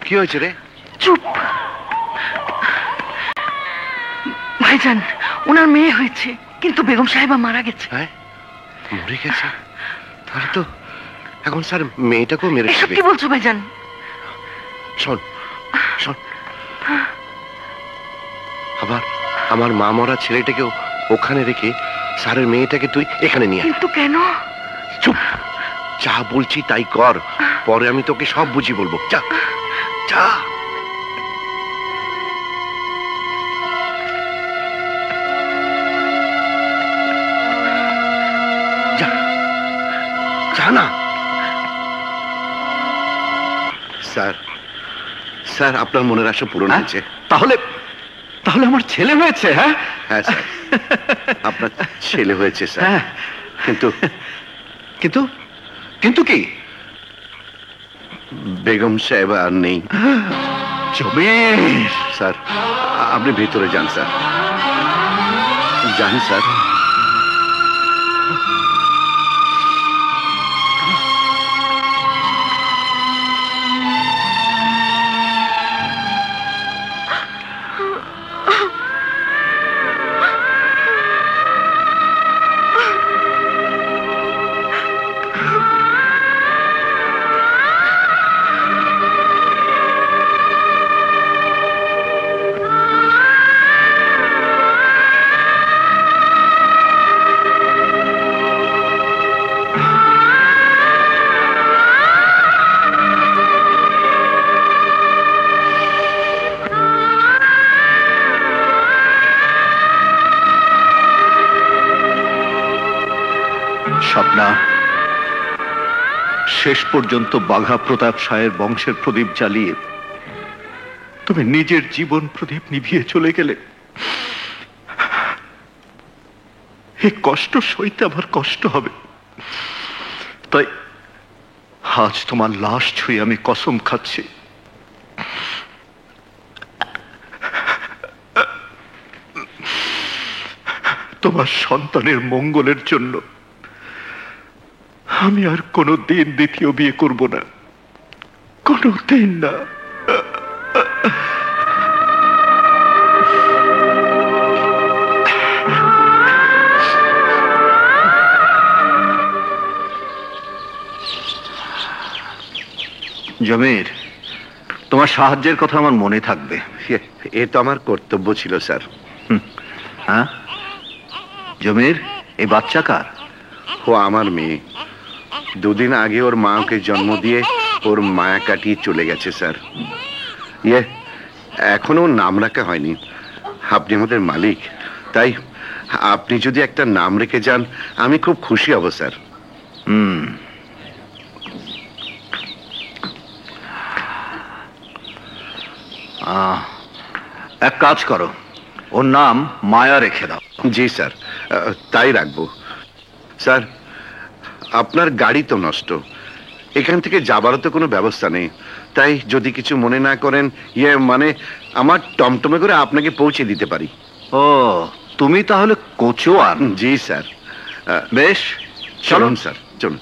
কি হয়েছে রে? চুপ ভাইজান, ওনার মেয়ে হয়েছে, কিন্তু বেগম সাহেবা মারা গেছে। হ্যাঁ, মরে গেছে? তাহলে তো এখন স্যার মেয়েটাকেও মেরে এসব ফেলবে। কি বলছো ভাইজান? শোন শোন, আবার আমার মা মরা ছেলেটাকেও ওখানে রেখে স্যারের মেয়েটাকে তুই এখানে নিয়ে আয়। কিন্তু কেন? চুপ, যা বলছি তাই কর, পরে আমি তোকে সব বুঝি বলবো। যা যা। যা যা না। স্যার, স্যার আপনার মনের আশা পূরণ হয়েছে। তাহলে তাহলে আমার ছেলে হয়েছে? হ্যাঁ হ্যাঁ স্যার, আপনার ছেলে হয়েছে স্যার। হ্যাঁ, কিন্তু কিন্তু কিন্তু কি? বেগম সাহেব আর নেই। জমির, স্যার আপনি ভেতরে যান স্যার, যান স্যার। স্বপ্না, শেষ পর্যন্ত বাঘা প্রতাপ সাহের বংশের প্রদীপ জ্বালিয়ে তুমি নিজের জীবন প্রদীপ নিভিয়ে চলে গেলে। এই কষ্ট সইতে আমার কষ্ট হবে, তাই আজ তোমার লাশ ছুঁয়ে আমি কসম খাচ্ছি, তোমার সন্তানের মঙ্গলের জন্য আমি আর কোনোদিন দ্বিতীয় বিয়ে করব না, কোনোদিন না। জমির, তোমার সাহায্যের কথা আমার মনে থাকবে। এ তো আমার কর্তব্য ছিল স্যার। হ্যাঁ জমির, এই বাচ্চা কার? ও আমার মেয়ে। দুদিন আগে ওর মা ওকে জন্ম দিয়ে ওর মায়া কাটিয়ে চলে গেছে স্যার। এখনো নাম রাখা হয়নি। আপনি আমাদের মালিক, তাই আপনি যদি একটা নাম রেখে যান আমি খুব খুশি হব স্যার। এক কাজ করো, ওর নাম মায়া রেখে দাও। জি স্যার, তাই রাখবো। স্যার আপনার গাড়ি তো নষ্ট, এখান থেকে যাবারও তো কোনো ব্যবস্থা নেই, তাই যদি কিছু মনে না করেন, মানে আমার টমটমে করে আপনাকে পৌঁছে দিতে পারি। ও, তুমি তাহলে কোচওয়ান? জি স্যার। বেশ, চলুন স্যার, চলুন।